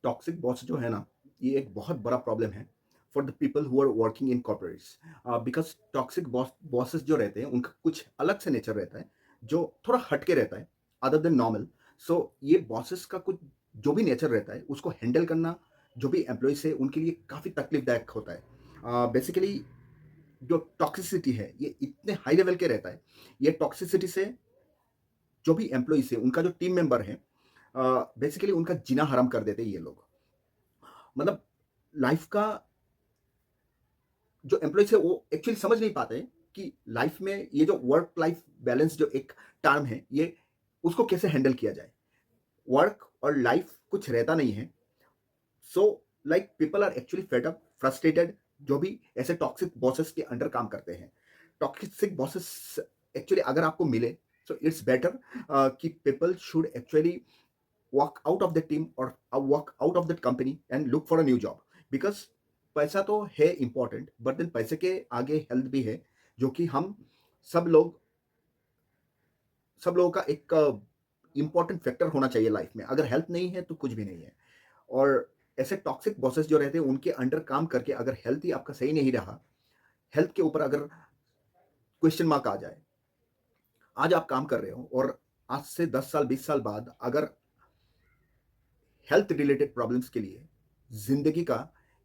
Toxic boss जो है ना, ये एक बहुत बड़ा प्रॉब्लम है for the people who are working in corporates. Because toxic bosses जो रहते हैं, उनका कुछ अलग से नेचर रहता है, जो थोड़ा हट के रहता है, अदर देन नॉर्मल। सो ये बॉसेस का कुछ जो भी नेचर रहता है, उसको हैंडल करना, जो भी एम्प्लॉइज़ है, उनके लिए काफ़ी तकलीफदायक होता है। बेसिकली जो टॉक्सिसिटी है, ये इतने हाई लेवल के रहता है, ये टॉक्सिसिटी से जो भी एम्प्लॉइज़ है, उनका जो टीम मेंबर है, बेसिकली उनका जीना हराम कर देते हैं ये लोग। मतलब लाइफ का जो एम्प्लॉइज़ है वो एक्चुअली समझ नहीं पाते कि लाइफ में ये जो वर्क लाइफ बैलेंस जो एक टर्म है, ये उसको कैसे हैंडल किया जाए। वर्क और लाइफ कुछ रहता नहीं है। So like people are actually fed up, frustrated, जो भी ऐसे टॉक्सिक बॉसेस के अंडर काम करते हैं। टॉक्सिक बॉसेस एक्चुअली अगर आपको मिले, सो इट्स बेटर कि people should actually walk out of the team or walk out of that company and look for a new job, because पैसा तो है इंपॉर्टेंट, बट देन पैसे के आगे हेल्थ भी है, जो कि हम सब लोग सब लोगों का एक इंपॉर्टेंट फैक्टर होना चाहिए लाइफ में। अगर हेल्थ नहीं है तो कुछ भी नहीं है। और ऐसे टॉक्सिक बॉसेस जो रहते हैं, उनके अंडर काम करके अगर हेल्थ ही आपका सही नहीं रहा, हेल्थ के ऊपर अगर क्वेश्चन मार्क आ जाए, आज आप काम कर रहे हो और आज से 10 साल 20 साल बाद अगर हेल्थ रिलेटेड प्रॉब्लम्स के लिए जिंदगी का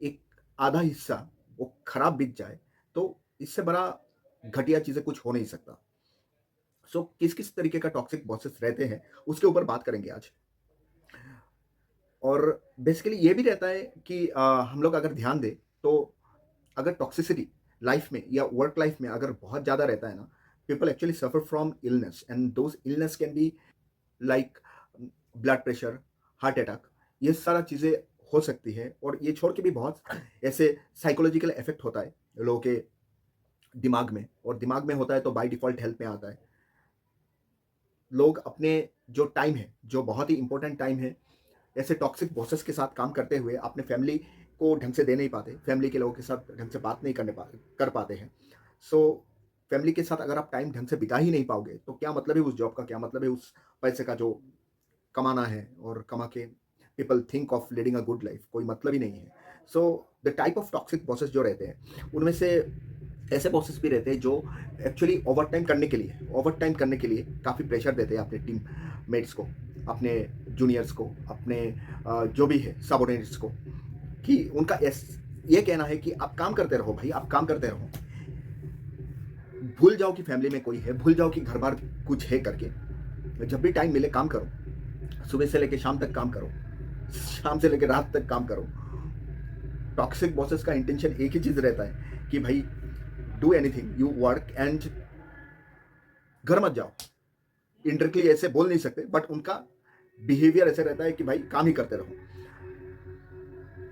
एक आधा हिस्सा वो खराब बीत जाए, तो इससे बड़ा घटिया चीजें कुछ हो नहीं सकता। सो किस किस तरीके का टॉक्सिक बॉसेस रहते हैं, उसके ऊपर बात करेंगे आज। और बेसिकली ये भी रहता है कि हम लोग अगर ध्यान दें, तो अगर टॉक्सिसिटी लाइफ में या वर्क लाइफ में अगर बहुत ज़्यादा रहता है ना, people actually suffer from illness, and those illness can be like blood pressure, heart attack, ये सारा चीज़ें हो सकती है। और ये छोड़ के भी बहुत ऐसे साइकोलॉजिकल इफेक्ट होता है लोगों के दिमाग में, और दिमाग में होता है तो बाय डिफ़ॉल्ट हेल्थ में आता है। लोग अपने जो टाइम है, जो बहुत ही इंपॉर्टेंट टाइम है, ऐसे टॉक्सिक बॉसेस के साथ काम करते हुए अपने फैमिली को ढंग से दे नहीं पाते, फैमिली के लोगों के साथ ढंग से बात नहीं कर पाते हैं। सो फैमिली के साथ अगर आप टाइम ढंग से बिता ही नहीं पाओगे, तो क्या मतलब है उस जॉब का, क्या मतलब है उस पैसे का जो कमाना है और कमा के people think of leading a good life, कोई मतलब ही नहीं है। So the type of toxic bosses जो रहते हैं, उनमें से ऐसे बॉसेस भी रहते हैं जो एक्चुअली ओवर टाइम करने के लिए काफ़ी प्रेशर देते हैं अपने टीम मेट्स को, अपने जूनियर्स को, अपने जो भी है सबऑर्डिनेट्स को, कि उनका ये कहना है कि आप काम करते रहो भाई, आप काम करते रहो, भूल जाओ कि फैमिली में कोई है, भूल जाओ कि घर बार कुछ है करके, जब भी टाइम मिले काम करो, सुबह से लेकर शाम तक काम करो, शाम से लेकर रात तक काम करो। टॉक्सिक बॉसेस का इंटेंशन एक ही चीज रहता है कि भाई do anything, you work and घर मत जाओ। इंडायरेक्टली ऐसे बोल नहीं सकते, बट उनका बिहेवियर ऐसे रहता है कि भाई काम ही करते रहो।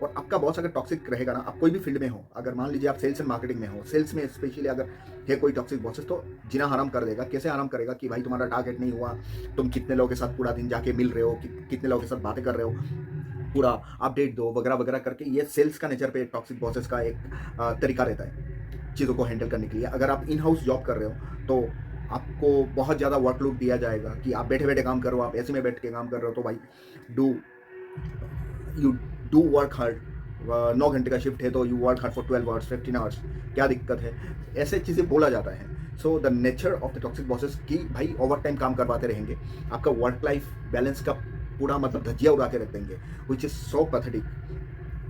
और आपका बॉस अगर टॉक्सिक रहेगा ना, आप कोई भी फील्ड में हो, अगर मान लीजिए आप सेल्स एंड मार्केटिंग में हो, सेल्स में स्पेशली अगर है कोई टॉक्सिक बॉसेस, तो जीना हराम कर देगा। कैसे हराम करेगा कि भाई तुम्हारा टारगेट नहीं हुआ, तुम कितने लोगों के साथ पूरा दिन जाके मिल रहे हो, कितने लोगों के साथ बातें कर रहे हो, पूरा अपडेट दो वगैरह वगैरह करके। ये सेल्स का नेचर पे टॉक्सिक बॉसेस का एक तरीका रहता है चीज़ों को हैंडल करने के लिए। अगर आप इन हाउस जॉब कर रहे हो, तो आपको बहुत ज़्यादा वर्कलोड दिया जाएगा कि आप बैठे बैठे काम करो, आप ऐसे में बैठ के काम कर रहे हो, तो भाई do you do work hard. 9 घंटे का शिफ्ट है तो you work hard for 12 hours, 15 hours, क्या दिक्कत है, ऐसे चीज़ें बोला जाता है। So the nature of the toxic bosses कि भाई ओवर टाइम काम करवाते रहेंगे, आपका वर्क लाइफ बैलेंस का पूरा मतलब धज्जिया उड़ा के रख देंगे, विच इज़ सो पैथेटिक।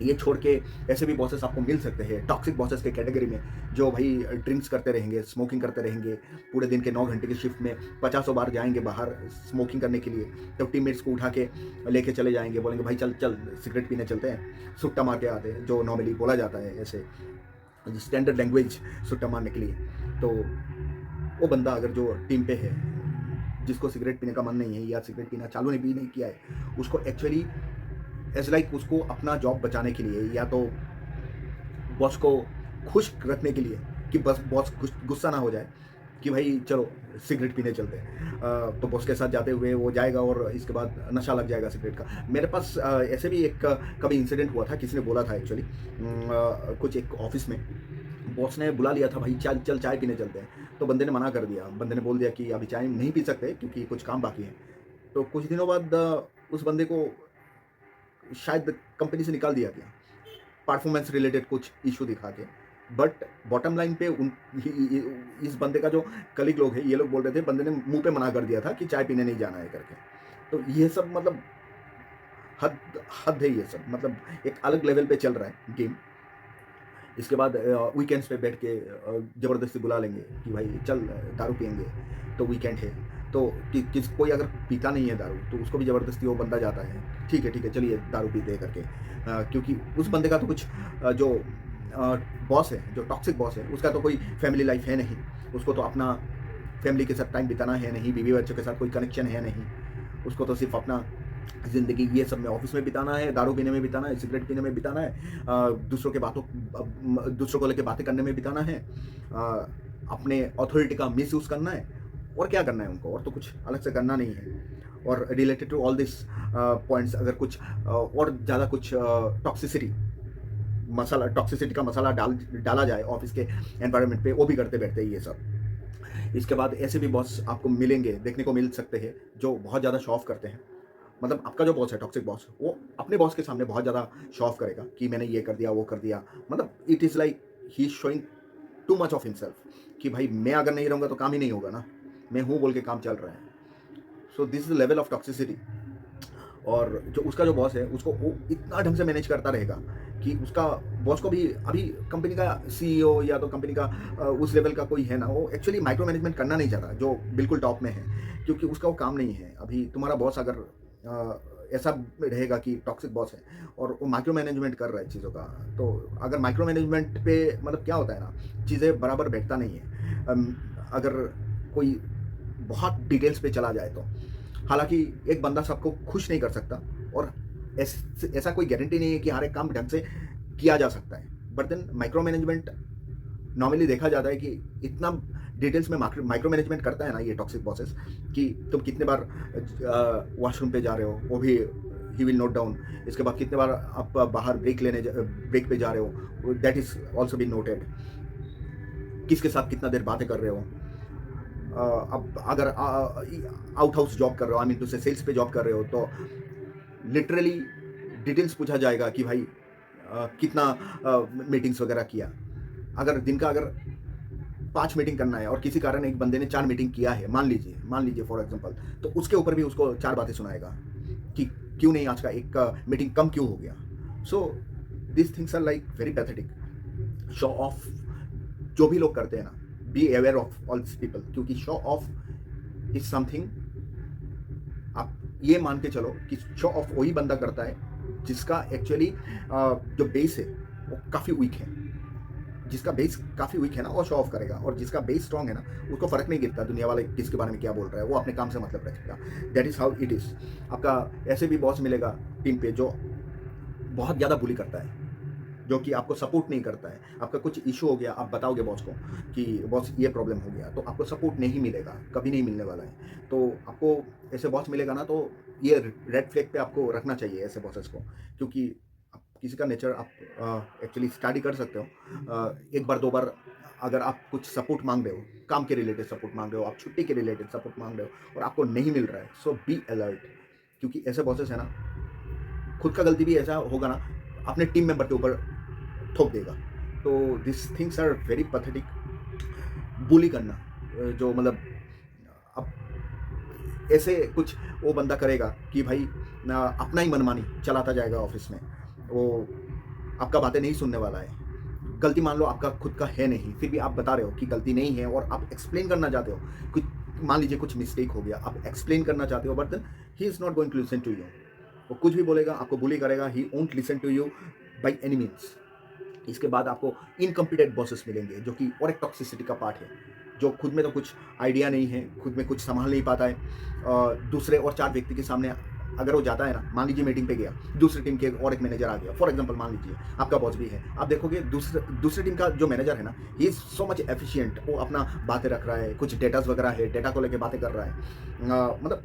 ये छोड़ के ऐसे भी बॉसेस आपको मिल सकते हैं टॉक्सिक बॉसेस के कैटेगरी में, जो भाई ड्रिंक्स करते रहेंगे, स्मोकिंग करते रहेंगे, पूरे दिन के 9 घंटे की शिफ्ट में 50 बार जाएंगे बाहर स्मोकिंग करने के लिए, तो टीममेट्स को उठा के लेके चले जाएंगे, बोलेंगे भाई चल चल सिगरेट पीने चलते हैं, सुट्टा मार के आते हैं, जो नॉर्मली बोला जाता है ऐसे स्टैंडर्ड लैंग्वेज, सुट्टा मारने के लिए। तो वो बंदा अगर जो टीम पे है, जिसको सिगरेट पीने का मन नहीं है या सिगरेट पीना चालू नहीं भी नहीं किया है, उसको एक्चुअली एज लाइक उसको अपना जॉब बचाने के लिए, या तो बॉस को खुश रखने के लिए कि बस बॉस गुस्सा ना हो जाए कि भाई चलो सिगरेट पीने चलते हैं, तो बॉस के साथ जाते हुए वो जाएगा और इसके बाद नशा लग जाएगा सिगरेट का। मेरे पास ऐसे भी एक कभी इंसिडेंट हुआ था, किसी ने बोला था एक्चुअली, कुछ एक ऑफिस में बॉस ने बुला लिया था, भाई चल चल चाय पीने चलते हैं, तो बंदे ने मना कर दिया, बंदे ने बोल दिया कि अभी चाय नहीं पी सकते क्योंकि कुछ काम बाकी है। तो कुछ दिनों बाद उस बंदे को शायद कंपनी से निकाल दिया गया, परफॉर्मेंस रिलेटेड कुछ इशू दिखा के। बट बॉटम लाइन पे इस बंदे का जो कलीग लोग है, ये लोग बोल रहे थे बंदे ने मुंह पे मना कर दिया था कि चाय पीने नहीं जाना है करके। तो ये सब मतलब हद हद है ये सब, मतलब एक अलग लेवल पे चल रहा है गेम। इसके बाद वीकेंड्स पे बैठ के ज़बरदस्ती बुला लेंगे कि भाई चल दारू पियेंगे, तो वीकेंड है तो कोई अगर पीता नहीं है दारू तो उसको भी ज़बरदस्ती वो बंदा जाता है, ठीक है चलिए दारू पीते हैं करके। क्योंकि उस बंदे का तो कुछ जो बॉस है, जो टॉक्सिक बॉस है, उसका तो कोई फैमिली लाइफ है नहीं, उसको तो अपना फैमिली के साथ टाइम बिताना है नहीं, बीवी बच्चों के साथ कोई कनेक्शन है नहीं, उसको तो सिर्फ अपना ज़िंदगी ये सब में ऑफिस में बिताना है, दारू पीने में बिताना है, सिगरेट पीने में बिताना है, दूसरों को लेके बातें करने में बिताना है, अपने अथॉरिटी का मिसयूज़ करना है, और क्या करना है उनको, और तो कुछ अलग से करना नहीं है। और related to all this points अगर कुछ और ज़्यादा कुछ टॉक्सिसिटी का मसाला डाला जाए ऑफिस के एनवायरनमेंट पे, वो भी करते बैठते हैं ये सब। इसके बाद ऐसे भी बॉस आपको मिलेंगे, देखने को मिल सकते हैं, जो बहुत ज़्यादा शो ऑफ करते हैं। मतलब आपका जो बॉस है, टॉक्सिक बॉस, वो अपने बॉस के सामने बहुत ज़्यादा शो ऑफ करेगा कि मैंने ये कर दिया, वो कर दिया। मतलब it is like he is showing too much of himself कि भाई मैं अगर नहीं रहूँगा तो काम ही नहीं होगा ना, मैं हूँ बोल के काम चल रहा है। So this is the level of toxicity. और जो उसका जो बॉस है, उसको वो इतना ढंग से मैनेज करता रहेगा कि उसका बॉस को भी, अभी कंपनी का सीईओ या तो कंपनी का उस लेवल का कोई है ना, वो एक्चुअली माइक्रो मैनेजमेंट करना नहीं चाहता, जो बिल्कुल टॉप में है, क्योंकि उसका वो काम नहीं है। अभी तुम्हारा बॉस अगर ऐसा रहेगा कि टॉक्सिक बॉस है और वो माइक्रो मैनेजमेंट कर रहा है चीज़ों का, तो अगर माइक्रो मैनेजमेंट पे मतलब क्या होता है ना, चीज़ें बराबर बैठता नहीं है। अगर कोई बहुत डिटेल्स पे चला जाए तो, हालांकि एक बंदा सबको खुश नहीं कर सकता, और ऐसा कोई गारंटी नहीं है कि हर एक काम ढंग से किया जा सकता है। But then micro management normally देखा जाता है कि इतना डिटेल्स में माइक्रो मैनेजमेंट करता है ना ये टॉक्सिक बॉसेस, कि तुम कितने बार वॉशरूम पे जा रहे हो, वो भी ही विल नोट डाउन। इसके बाद कितने बार आप बाहर ब्रेक पे जा रहे हो, that is also be noted. किसके साथ कितना देर बातें कर रहे हो। अब अगर आउट हाउस जॉब कर रहे हो, आई मीन टू से सेल्स पे जॉब कर रहे हो, तो लिटरली डिटेल्स पूछा जाएगा कि भाई कितना मीटिंग्स वगैरह किया। अगर दिन का अगर 5 मीटिंग करना है और किसी कारण एक बंदे ने 4 मीटिंग किया है, मान लीजिए फॉर एग्जांपल, तो उसके ऊपर भी उसको 4 बातें सुनाएगा कि क्यों नहीं आज का एक मीटिंग कम क्यों हो गया। So this things are like very pathetic. Show off जो भी लोग करते हैं ना, be aware of all this people, क्योंकि शो ऑफ इज समथिंग, आप ये मान के चलो कि शो ऑफ वही बंदा करता है जिसका एक्चुअली जो बेस है वो काफ़ी वीक है। जिसका बेस काफ़ी वीक है ना, वो शो ऑफ करेगा, और जिसका बेस स्ट्रॉन्ग है ना, उसको फर्क नहीं गिरता दुनिया वाले किसके बारे में क्या बोल रहा है, वो अपने काम से मतलब रखेगा। That is how it is. आपका ऐसे भी बॉस मिलेगा टीम पे जो बहुत ज़्यादा बुली करता है, जो कि आपको सपोर्ट नहीं करता है। आपका कुछ इशू हो गया, आप बताओगे बॉस को कि बॉस ये प्रॉब्लम हो गया, तो आपको सपोर्ट नहीं मिलेगा, कभी नहीं मिलने वाला है। तो आपको ऐसे बॉस मिलेगा ना, तो ये रेड फ्लैग पे आपको रखना चाहिए ऐसे बॉसेस को, क्योंकि किसी का नेचर आप एक्चुअली स्टडी कर सकते हो। एक बार 2 बार अगर आप कुछ सपोर्ट मांग रहे हो, काम के रिलेटेड सपोर्ट मांग रहे हो, आप छुट्टी के रिलेटेड सपोर्ट मांग रहे हो और आपको नहीं मिल रहा है, सो बी अलर्ट। क्योंकि ऐसे बॉसेस है ना, खुद का गलती भी ऐसा होगा ना, अपने टीम मेंबर के ऊपर ठोक देगा। तो this things are very pathetic. Bully करना जो मतलब अब ऐसे कुछ वो बंदा करेगा कि भाई अपना ही मनमानी चलाता जाएगा ऑफिस में, वो आपका बातें नहीं सुनने वाला है। गलती मान लो आपका खुद का है नहीं, फिर भी आप बता रहे हो कि गलती नहीं है, और आप एक्सप्लेन करना चाहते हो, कुछ मान लीजिए कुछ मिस्टेक हो गया, आप एक्सप्लेन करना चाहते हो, but then he is not going to listen to you. वो कुछ भी बोलेगा, आपको बुली करेगा, he won't listen to you by any means. इसके बाद आपको इनकम्पिटेंट बॉसेस मिलेंगे, जो कि और एक टॉक्सिसिटी का पार्ट है, जो खुद में तो कुछ आइडिया नहीं है, खुद में कुछ संभाल नहीं पाता है। दूसरे और 4 व्यक्ति के सामने अगर वो जाता है ना, मान लीजिए मीटिंग पे गया, दूसरी टीम के और एक मैनेजर आ गया, फॉर एग्जांपल मान लीजिए आपका बॉस भी है, आप देखोगे दूसरी टीम का जो मैनेजर है ना, he is so much efficient, वो अपना बातें रख रहा है, कुछ डेटास वगैरह है, डेटा को लेकर बातें कर रहा है। मतलब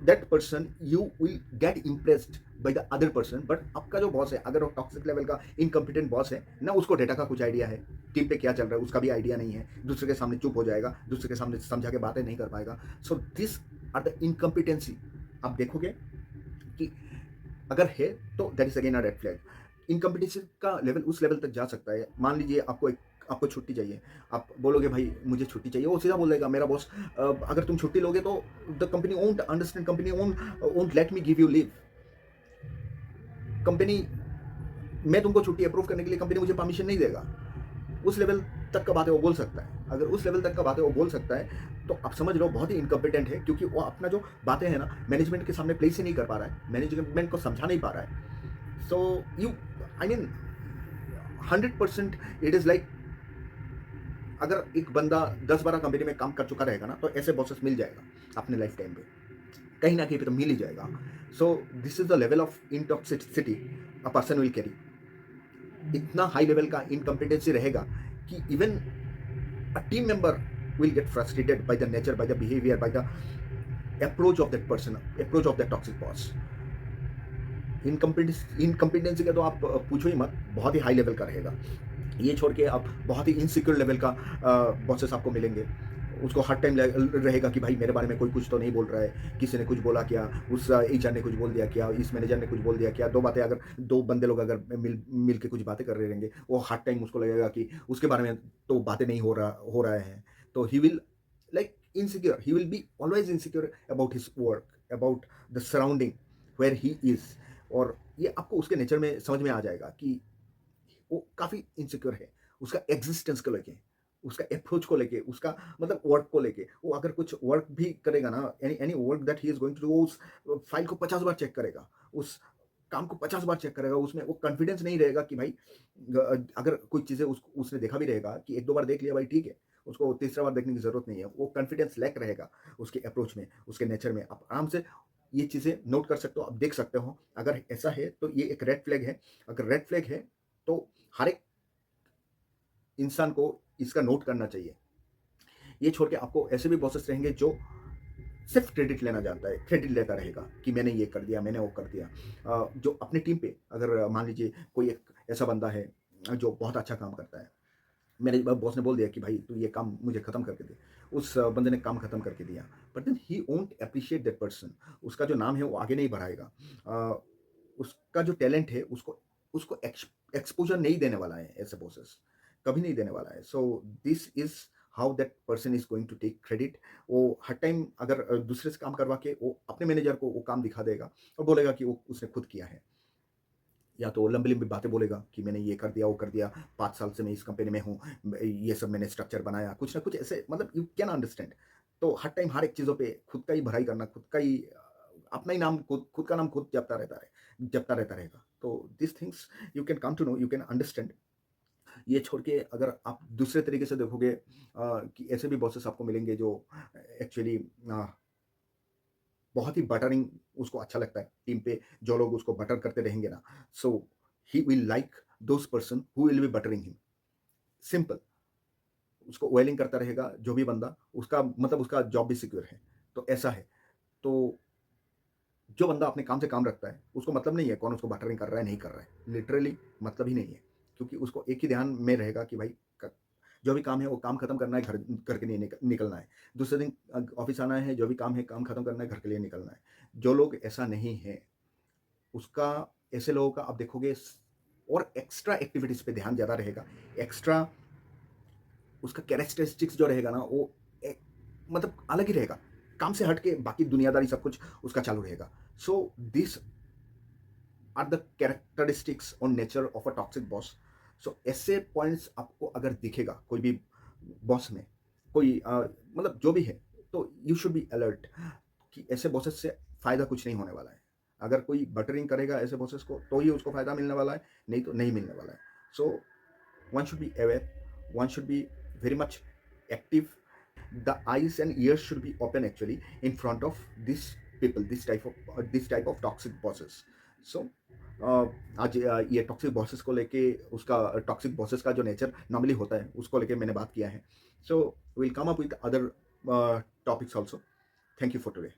that person you will get impressed by the other person. But आपका जो बॉस है, अगर वो टॉक्सिक लेवल का इनकम्पिटेंट बॉस है ना, उसको डेटा का कुछ आइडिया है, टीम पे क्या चल रहा है उसका भी आइडिया नहीं है, दूसरे के सामने चुप हो जाएगा, दूसरे के सामने समझा के बातें नहीं कर पाएगा। So this are the incompetency. आप देखोगे कि अगर है तो that is again a red flag. Incompetency का लेवल उस लेवल तक जा सकता है। मान लीजिए आपको छुट्टी चाहिए, आप बोलोगे भाई मुझे छुट्टी चाहिए, वो सीधा बोल देगा मेरा बॉस, अगर तुम छुट्टी लोगे तो the company won't understand, company won't let me give you leave. Company मैं तुमको छुट्टी अप्रूव करने के लिए कंपनी मुझे परमिशन नहीं देगा। उस लेवल तक का बात है वो बोल सकता है। अगर उस लेवल तक का बात है वो बोल सकता है तो आप समझ लो बहुत ही इनकम्पिटेंट है, क्योंकि वो अपना जो बातें हैं ना मैनेजमेंट के सामने प्लेस ही नहीं कर पा रहा है, मैनेजमेंट को समझा नहीं पा रहा है। So you I mean 100% it is like, अगर एक बंदा 10-12 कंपनी में काम कर चुका रहेगा ना तो ऐसे बॉसेस मिल जाएगा अपने लाइफ टाइम पे, कहीं ना कहीं पे तो मिल ही जाएगा। So this is the level of intoxicity a person will carry. इतना हाई लेवल का इनकम्पिटेंसी रहेगा कि even a team member will get frustrated by the nature, by the behavior, by the approach of that person, approach of that toxic boss. Incompetency का तो आप पूछो ही मत, बहुत ही हाई लेवल का रहेगा। ये छोड़ के आप बहुत ही इनसिक्योर लेवल का बॉसेस आपको मिलेंगे। उसको हर टाइम रहेगा कि भाई मेरे बारे में कोई कुछ तो नहीं बोल रहा है, किसी ने कुछ बोला क्या, उस एचआर ने कुछ बोल दिया क्या, इस मैनेजर ने कुछ बोल दिया क्या। दो बातें अगर दो बंदे लोग अगर मिल के कुछ बातें कर रहे रहेंगे, वो हर टाइम उसको लगेगा कि उसके बारे में तो बातें नहीं हो रहा है। तो he will like insecure, he will be always insecure about his work, about the surrounding where he is. और ये आपको उसके नेचर में समझ में आ जाएगा कि वो काफ़ी इनसिक्योर है, उसका एग्जिस्टेंस को लेके, उसका अप्रोच को लेके, उसका मतलब वर्क को लेके। वो अगर कुछ वर्क भी करेगा ना, any any work that he is going to do, वो उस फाइल को 50 बार चेक करेगा, उस काम को 50 बार चेक करेगा। उसमें वो कॉन्फिडेंस नहीं रहेगा कि भाई अगर कोई चीज़ें उसने देखा भी रहेगा कि 1-2 बार देख लिया भाई ठीक है, उसको तीसरा बार देखने की ज़रूरत नहीं है। वो कॉन्फिडेंस लैक रहेगा उसके अप्रोच में, उसके नेचर में। आप आराम से ये चीज़ें नोट कर सकते हो, आप देख सकते हो। अगर ऐसा है तो ये एक रेड फ्लैग है। अगर रेड फ्लैग है तो हर एक इंसान को इसका नोट करना चाहिए। ये छोड़ के आपको ऐसे भी बॉसेस रहेंगे जो सिर्फ क्रेडिट लेना जानता है, क्रेडिट लेता रहेगा कि मैंने ये कर दिया, मैंने वो कर दिया। जो अपनी टीम पे अगर मान लीजिए कोई एक ऐसा बंदा है जो बहुत अच्छा काम करता है, मेरे बॉस ने बोल दिया कि भाई तू ये काम मुझे खत्म करके दे। उस बंदे ने काम खत्म करके दिया, but then he won't appreciate that person. उसका जो नाम है वो आगे नहीं बढ़ाएगा। उसका जो टैलेंट है उसको उसको एक्सपोजर नहीं देने वाला है ऐसे बॉसेस, कभी नहीं देने वाला है। So this is how that person is going to take credit. वो हर टाइम अगर दूसरे से काम करवा के वो अपने मैनेजर को वो काम दिखा देगा और बोलेगा कि वो उसने खुद किया है। या तो लंबी-लंबी बातें बोलेगा कि मैंने ये कर दिया, वो कर दिया, 5 साल से मैं इस कंपनी में हूँ, ये सब मैंने स्ट्रक्चर बनाया, कुछ ना कुछ ऐसे, मतलब यू कैन अंडरस्टैंड। तो हर टाइम हर एक चीज़ों पे खुद का ही भलाई करना, खुद का ही अपना ही नाम, खुद का नाम खुद जपता रहता रहेगा। तो this things you can come to know, you can understand. ये छोड़ के अगर आप दूसरे तरीके से देखोगे कि ऐसे भी बॉसेस आपको मिलेंगे जो एक्चुअली बहुत ही बटरिंग उसको अच्छा लगता है टीम पे, जो लोग उसको बटर करते रहेंगे ना, so he will like those person who will be buttering him. Simple, उसको ऑयलिंग करता रहेगा जो भी बंदा, उसका मतलब उसका जॉब भी सिक्योर है। तो ऐसा है। तो जो बंदा अपने काम से काम रखता है उसको मतलब नहीं है कौन उसको बटरिंग कर रहा है नहीं कर रहा है, लिटरली मतलब ही नहीं है। क्योंकि उसको एक ही ध्यान में रहेगा कि भाई जो भी काम है वो काम खत्म करना है, घर घर के लिए निकलना है। दूसरे दिन ऑफिस आना है, जो भी काम है काम खत्म करना है, घर के लिए निकलना है। जो लोग ऐसा नहीं है उसका, ऐसे लोगों का आप देखोगे और एक्स्ट्रा एक्टिविटीज पे ध्यान ज़्यादा रहेगा। एक्स्ट्रा उसका कैरेक्टरिस्टिक्स जो रहेगा ना वो एक, मतलब अलग ही रहेगा। काम से हट के बाकी दुनियादारी सब कुछ उसका चालू रहेगा। So this are the characteristics और nature of a toxic boss. So ऐसे पॉइंट्स आपको अगर दिखेगा कोई भी बॉस में, कोई मतलब जो भी है, तो यू शुड बी अलर्ट कि ऐसे बॉसेस से फ़ायदा कुछ नहीं होने वाला है। अगर कोई बटरिंग करेगा ऐसे बॉसेस को तो ही उसको फ़ायदा मिलने वाला है, नहीं तो नहीं मिलने वाला है। So one should be aware, one should be very much active. The eyes and ears should be open actually in front of these people, this type of toxic bosses. So आज ये टॉक्सिक बॉसेस को लेके, उसका toxic bosses का जो nature normally होता है उसको लेके मैंने बात किया है। So will come up with other topics also. Thank you for today.